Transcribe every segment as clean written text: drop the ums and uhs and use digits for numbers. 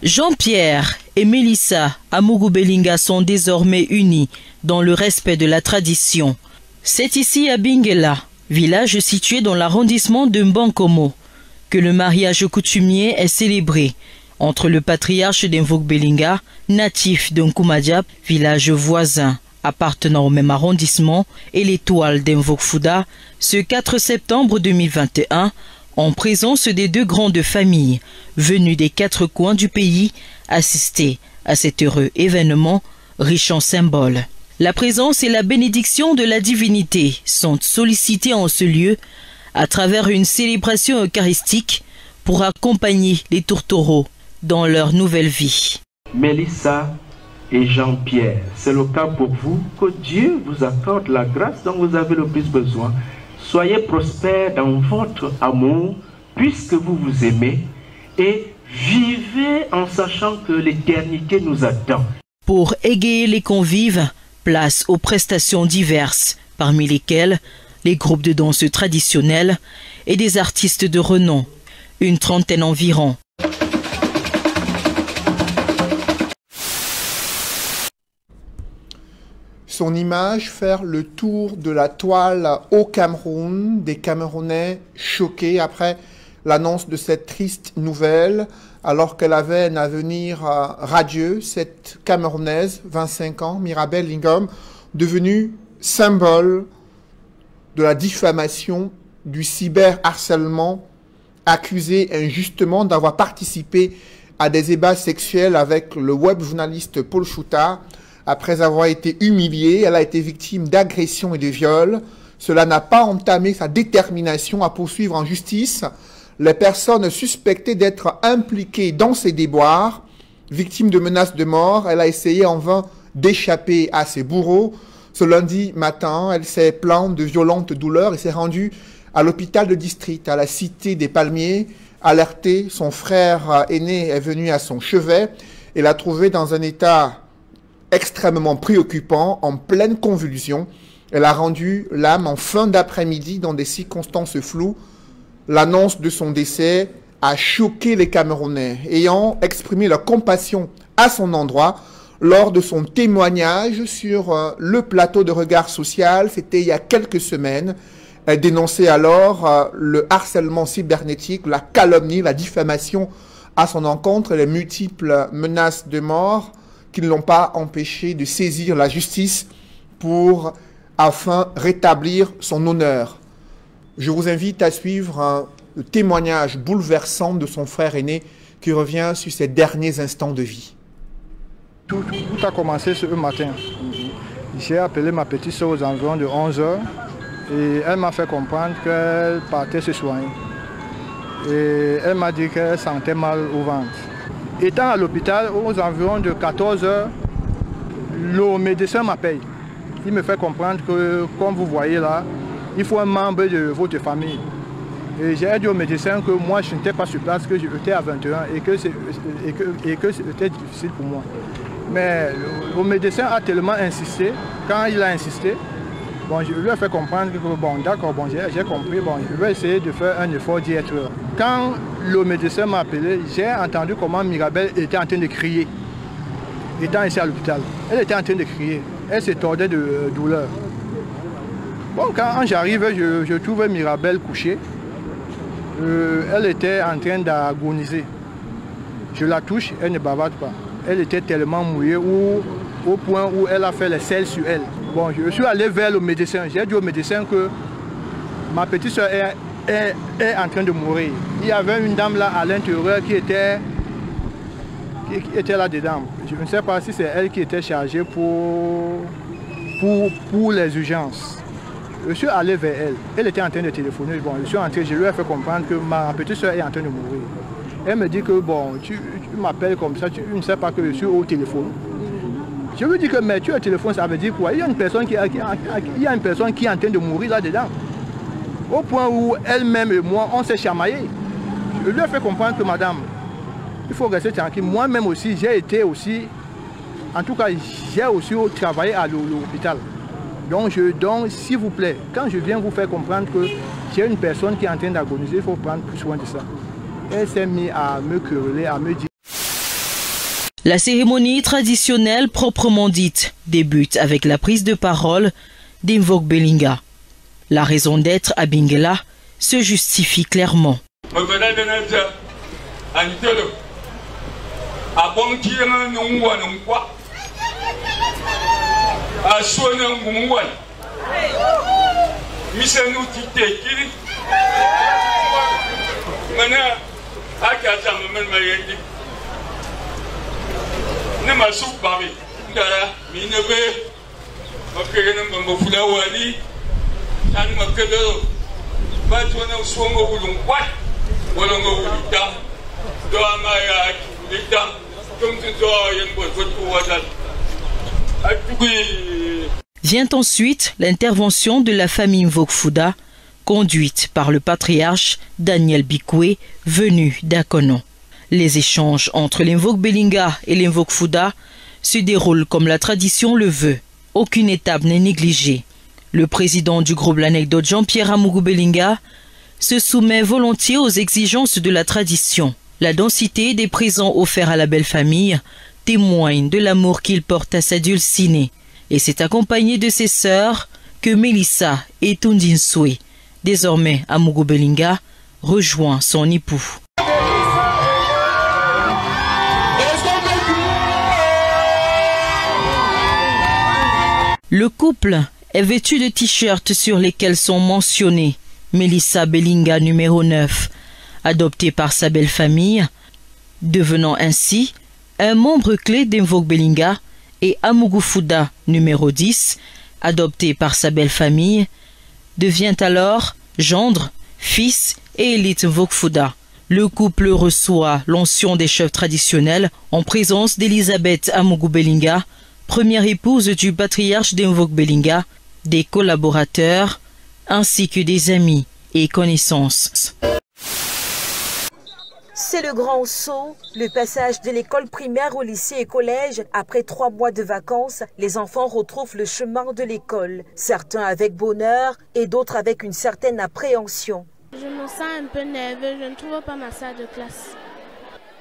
Jean-Pierre et Mélissa Amugubelinga sont désormais unis dans le respect de la tradition. C'est ici à Bingela, village situé dans l'arrondissement de Mbankomo, que le mariage coutumier est célébré entre le patriarche d'Mvok-Belinga, natif de Nkoumadiap, village voisin appartenant au même arrondissement, et l'étoile d'Mvok-Fouda, ce 4 septembre 2021, en présence des deux grandes familles venues des quatre coins du pays assister à cet heureux événement riche en symboles. La présence et la bénédiction de la divinité sont sollicitées en ce lieu à travers une célébration eucharistique pour accompagner les tourtereaux dans leur nouvelle vie. Mélissa et Jean-Pierre, c'est le cas pour vous. Que Dieu vous accorde la grâce dont vous avez le plus besoin. Soyez prospères dans votre amour, puisque vous vous aimez, et vivez en sachant que l'éternité nous attend. Pour égayer les convives, place aux prestations diverses, parmi lesquelles les groupes de danse traditionnels et des artistes de renom, une trentaine environ. Son image faire le tour de la toile au Cameroun, des Camerounais choqués après l'annonce de cette triste nouvelle, alors qu'elle avait un avenir radieux, cette Camerounaise, 25 ans, Mirabel Lingom, devenue symbole de la diffamation, du cyberharcèlement, accusée injustement d'avoir participé à des ébats sexuels avec le web journaliste Paul Chouta. Après avoir été humiliée, elle a été victime d'agressions et de viols. Cela n'a pas entamé sa détermination à poursuivre en justice les personnes suspectées d'être impliquées dans ces déboires. Victime de menaces de mort, elle a essayé en vain d'échapper à ses bourreaux. Ce lundi matin, elle s'est plainte de violentes douleurs et s'est rendue à l'hôpital de district, à la cité des Palmiers. Alertée, son frère aîné est venu à son chevet et l'a trouvée dans un état extrêmement préoccupant, en pleine convulsion. Elle a rendu l'âme en fin d'après-midi dans des circonstances floues. L'annonce de son décès a choqué les Camerounais, ayant exprimé leur compassion à son endroit lors de son témoignage sur le plateau de Regard Social. C'était il y a quelques semaines. Elle dénonçait alors le harcèlement cybernétique, la calomnie, la diffamation à son encontre, les multiples menaces de mort qui ne l'ont pas empêché de saisir la justice afin rétablir son honneur. Je vous invite à suivre le témoignage bouleversant de son frère aîné qui revient sur ses derniers instants de vie. Tout a commencé ce matin. J'ai appelé ma petite soeur aux environs de 11 h et elle m'a fait comprendre qu'elle partait se soigner. Et elle m'a dit qu'elle sentait mal au ventre. Étant à l'hôpital, aux environs de 14 h, le médecin m'appelle. Il me fait comprendre que, comme vous voyez là, il faut un membre de votre famille. Et j'ai dit au médecin que moi, je n'étais pas sur place, que j'étais à 21 et que c'était difficile pour moi. Mais le médecin a tellement insisté. Quand il a insisté, bon, je lui ai fait comprendre que, bon, d'accord, bon, j'ai compris, bon, je vais essayer de faire un effort d'y être. Quand le médecin m'a appelé, j'ai entendu comment Mirabel était en train de crier, étant ici à l'hôpital. Elle était en train de crier, elle se tordait de douleur. Bon, quand j'arrive, je trouve Mirabel couchée. Elle était en train d'agoniser. Je la touche, elle ne bavarde pas. Elle était tellement mouillée au point où elle a fait les selles sur elle. Bon, je suis allé vers le médecin. J'ai dit au médecin que ma petite soeur est en train de mourir. Il y avait une dame là à l'intérieur qui était là-dedans. Je ne sais pas si c'est elle qui était chargée pour les urgences. Je suis allé vers elle. Elle était en train de téléphoner. Bon, je lui ai fait comprendre que ma petite soeur est en train de mourir. Elle me dit que bon, tu m'appelles comme ça, tu ne sais pas que je suis au téléphone. Je lui dis que mais tu es au téléphone, ça veut dire quoi? Il y a une personne qui est en train de mourir là-dedans. Au point où elle-même et moi, on s'est chamaillés. Je lui ai fait comprendre que madame, il faut rester tranquille. Moi-même aussi, j'ai été aussi, en tout cas, j'ai aussi travaillé à l'hôpital. Donc, s'il vous plaît, quand je viens vous faire comprendre que j'ai une personne qui est en train d'agoniser, il faut prendre plus soin de ça. Elle s'est mise à me quereller, à me dire La cérémonie traditionnelle proprement dite débute avec la prise de parole d'Invoque Belinga. La raison d'être à Bingela se justifie clairement. Vient ensuite l'intervention de la famille Invoque Fouda, conduite par le patriarche Daniel Bikwe, venu d'Akono. Les échanges entre l'Invoque Belinga et l'Invoque Fouda se déroulent comme la tradition le veut. Aucune étape n'est négligée. Le président du groupe L'Anecdote, Jean-Pierre Amougou Belinga, se soumet volontiers aux exigences de la tradition. La densité des présents offerts à la belle famille témoigne de l'amour qu'il porte à sa dulcinée. Et c'est accompagné de ses sœurs que Melissa et Tundinswe, désormais Amougou Belinga, rejoint son époux. Le couple est vêtu de t-shirts sur lesquels sont mentionnés Melissa Belinga numéro 9, adoptée par sa belle famille, devenant ainsi un membre clé d'Invoque Belinga, et Amougou Fouda numéro 10, adopté par sa belle famille, devient alors gendre, fils et élite Invoque Fouda. Le couple reçoit l'onction des chefs traditionnels en présence d'Elisabeth Amougou Belinga, première épouse du patriarche d'Invoque Belinga, des collaborateurs, ainsi que des amis et connaissances. C'est le grand saut, le passage de l'école primaire au lycée et collège. Après 3 mois de vacances, les enfants retrouvent le chemin de l'école. Certains avec bonheur et d'autres avec une certaine appréhension. Je me sens un peu nerveuse, je ne trouve pas ma salle de classe.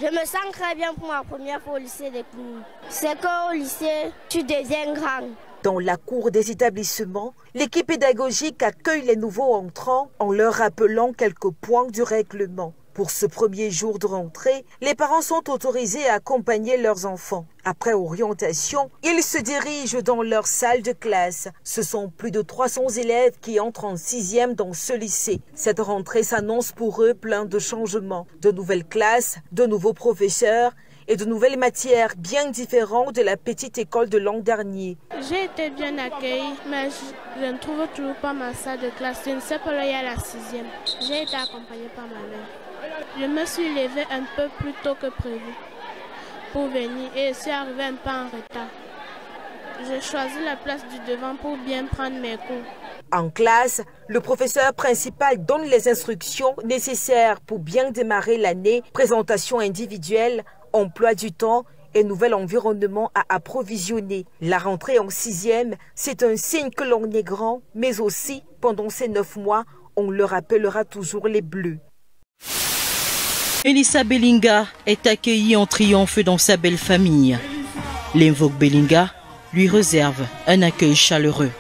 Je me sens très bien pour ma première fois au lycée des Clous. C'est qu'au lycée, tu deviens grand. Dans la cour des établissements, l'équipe pédagogique accueille les nouveaux entrants en leur rappelant quelques points du règlement. Pour ce premier jour de rentrée, les parents sont autorisés à accompagner leurs enfants. Après orientation, ils se dirigent dans leur salle de classe. Ce sont plus de 300 élèves qui entrent en 6e dans ce lycée. Cette rentrée s'annonce pour eux plein de changements. De nouvelles classes, de nouveaux professeurs et de nouvelles matières bien différentes de la petite école de l'an dernier. J'ai été bien accueillie, mais je ne trouve toujours pas ma salle de classe. Je ne sais pas, là, il y a la 6e. J'ai été accompagnée par ma mère. Je me suis levée un peu plus tôt que prévu pour venir et je suis arrivée un peu en retard. J'ai choisi la place du devant pour bien prendre mes cours. En classe, le professeur principal donne les instructions nécessaires pour bien démarrer l'année, présentation individuelle, emploi du temps et nouvel environnement à approvisionner. La rentrée en 6e, c'est un signe que l'on est grand, mais aussi, pendant ces 9 mois, on leur appellera toujours les Bleus. Melissa Belinga est accueillie en triomphe dans sa belle famille. L'Invoque Belinga lui réserve un accueil chaleureux.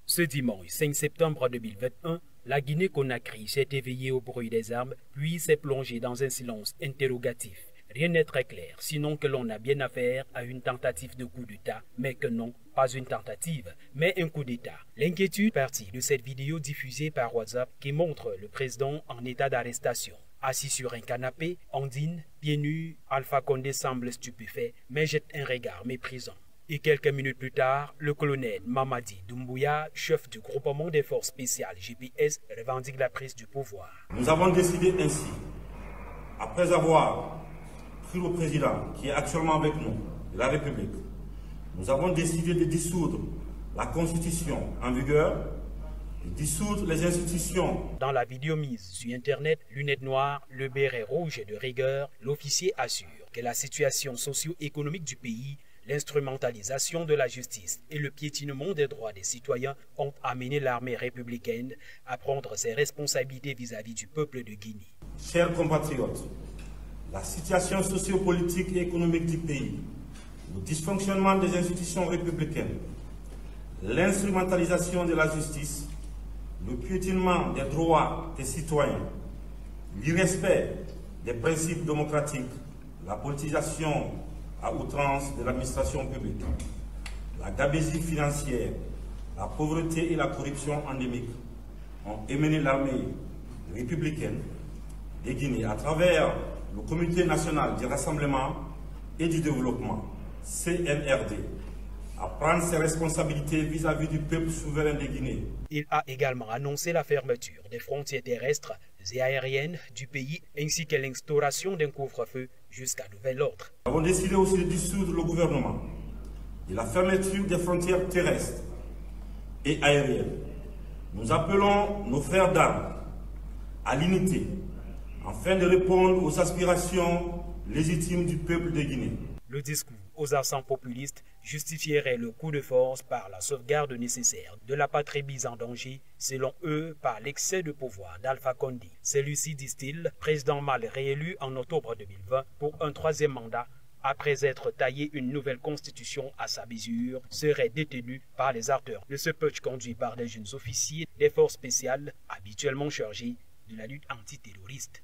Ce dimanche 5 septembre 2021, la Guinée-Conakry s'est éveillée au bruit des armes, puis s'est plongée dans un silence interrogatif. Rien n'est très clair, sinon que l'on a bien affaire à une tentative de coup d'État, mais que non, pas une tentative, mais un coup d'État. L'inquiétude partit de cette vidéo diffusée par WhatsApp qui montre le président en état d'arrestation. Assis sur un canapé, Andine, pieds nus, Alpha Condé semble stupéfait, mais jette un regard méprisant. Et quelques minutes plus tard, le colonel Mamadi Doumbouya, chef du groupement des forces spéciales GPS, revendique la prise du pouvoir. Nous avons décidé ainsi, après avoir pris le président qui est actuellement avec nous, de la République, nous avons décidé de dissoudre la constitution en vigueur et dissoudre les institutions. Dans la vidéo mise sur Internet, lunettes noires, le béret rouge et de rigueur, l'officier assure que la situation socio-économique du pays, l'instrumentalisation de la justice et le piétinement des droits des citoyens ont amené l'armée républicaine à prendre ses responsabilités vis-à-vis du peuple de Guinée. Chers compatriotes, la situation sociopolitique et économique du pays, le dysfonctionnement des institutions républicaines, l'instrumentalisation de la justice, le piétinement des droits des citoyens, l'irrespect des principes démocratiques, la politisation à outrance de l'administration publique, la gabegie financière, la pauvreté et la corruption endémique ont émené l'armée républicaine de Guinée à travers le Comité national du rassemblement et du développement, CNRD, à prendre ses responsabilités vis-à-vis du peuple souverain de Guinée. Il a également annoncé la fermeture des frontières terrestres et aériennes du pays ainsi que l'instauration d'un couvre-feu jusqu'à nouvel ordre. Nous avons décidé aussi de dissoudre le gouvernement et la fermeture des frontières terrestres et aériennes. Nous appelons nos frères d'armes à l'unité afin de répondre aux aspirations légitimes du peuple de Guinée. Le discours aux accents populistes justifierait le coup de force par la sauvegarde nécessaire de la patrie mise en danger, selon eux, par l'excès de pouvoir d'Alpha Condé. Celui-ci, disent-ils, président mal réélu en octobre 2020 pour un troisième mandat, après être taillé une nouvelle constitution à sa mesure, serait détenu par les acteurs de ce putsch conduit par des jeunes officiers des forces spéciales habituellement chargés de la lutte antiterroriste.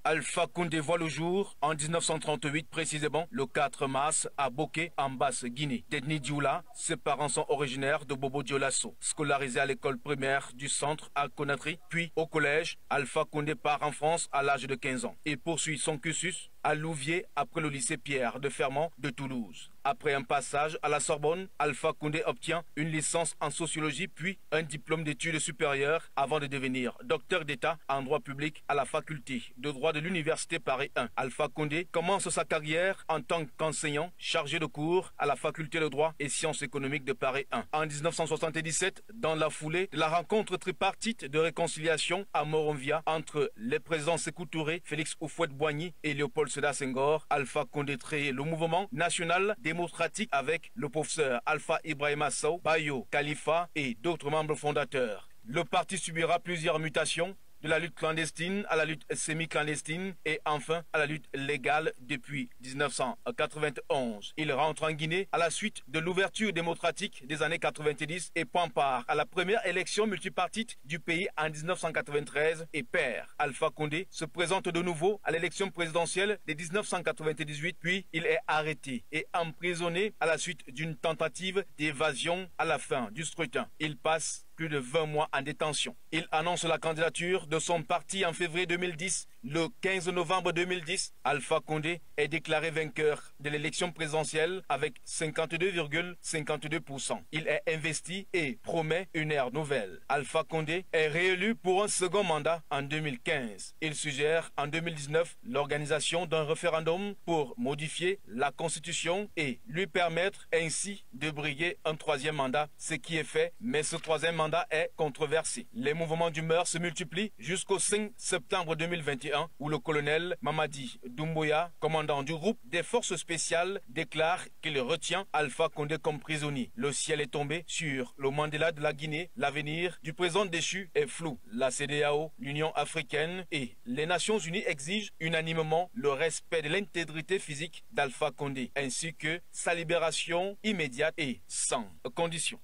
Alpha Condé voit le jour en 1938, précisément le 4 mars, à Boké, en Basse-Guinée. Tedni Dioula, ses parents sont originaires de Bobo Dioulasso. Scolarisé à l'école primaire du centre à Conakry, puis au collège, Alpha Condé part en France à l'âge de 15 ans et poursuit son cursus à Louviers après le lycée Pierre de Fermont de Toulouse. Après un passage à la Sorbonne, Alpha Condé obtient une licence en sociologie puis un diplôme d'études supérieures avant de devenir docteur d'État en droit public à la faculté de droit de l'Université Paris 1. Alpha Condé commence sa carrière en tant qu'enseignant chargé de cours à la faculté de droit et sciences économiques de Paris 1. En 1977, dans la foulée de la rencontre tripartite de réconciliation à Moronvia entre les présidents Sékou Touré, Félix Houphouët-Boigny et Léopold Sédar Senghor, Alpha Condé crée le mouvement national démocratique avec le professeur Alpha Ibrahima Sow, Bayo Khalifa et d'autres membres fondateurs. Le parti subira plusieurs mutations, de la lutte clandestine à la lutte semi-clandestine et enfin à la lutte légale depuis 1991. Il rentre en Guinée à la suite de l'ouverture démocratique des années 90 et prend part à la première élection multipartite du pays en 1993 et perd. Alpha Condé se présente de nouveau à l'élection présidentielle de 1998 puis il est arrêté et emprisonné à la suite d'une tentative d'évasion à la fin du scrutin. Il passe plus de 20 mois en détention. Il annonce la candidature de son parti en février 2010. Le 15 novembre 2010, Alpha Condé est déclaré vainqueur de l'élection présidentielle avec 52,52%. Il est investi et promet une ère nouvelle. Alpha Condé est réélu pour un second mandat en 2015. Il suggère en 2019 l'organisation d'un référendum pour modifier la Constitution et lui permettre ainsi de briguer un troisième mandat, ce qui est fait, mais ce troisième mandat est controversé. Les mouvements d'humeur se multiplient jusqu'au 5 septembre 2021 où le colonel Mamadi Doumbouya, commandant du groupe des forces spéciales, déclare qu'il retient Alpha Condé comme prisonnier. Le ciel est tombé sur le Mandela de la Guinée. L'avenir du président déchu est flou. La CEDEAO, l'Union africaine et les Nations unies exigent unanimement le respect de l'intégrité physique d'Alpha Condé ainsi que sa libération immédiate et sans condition.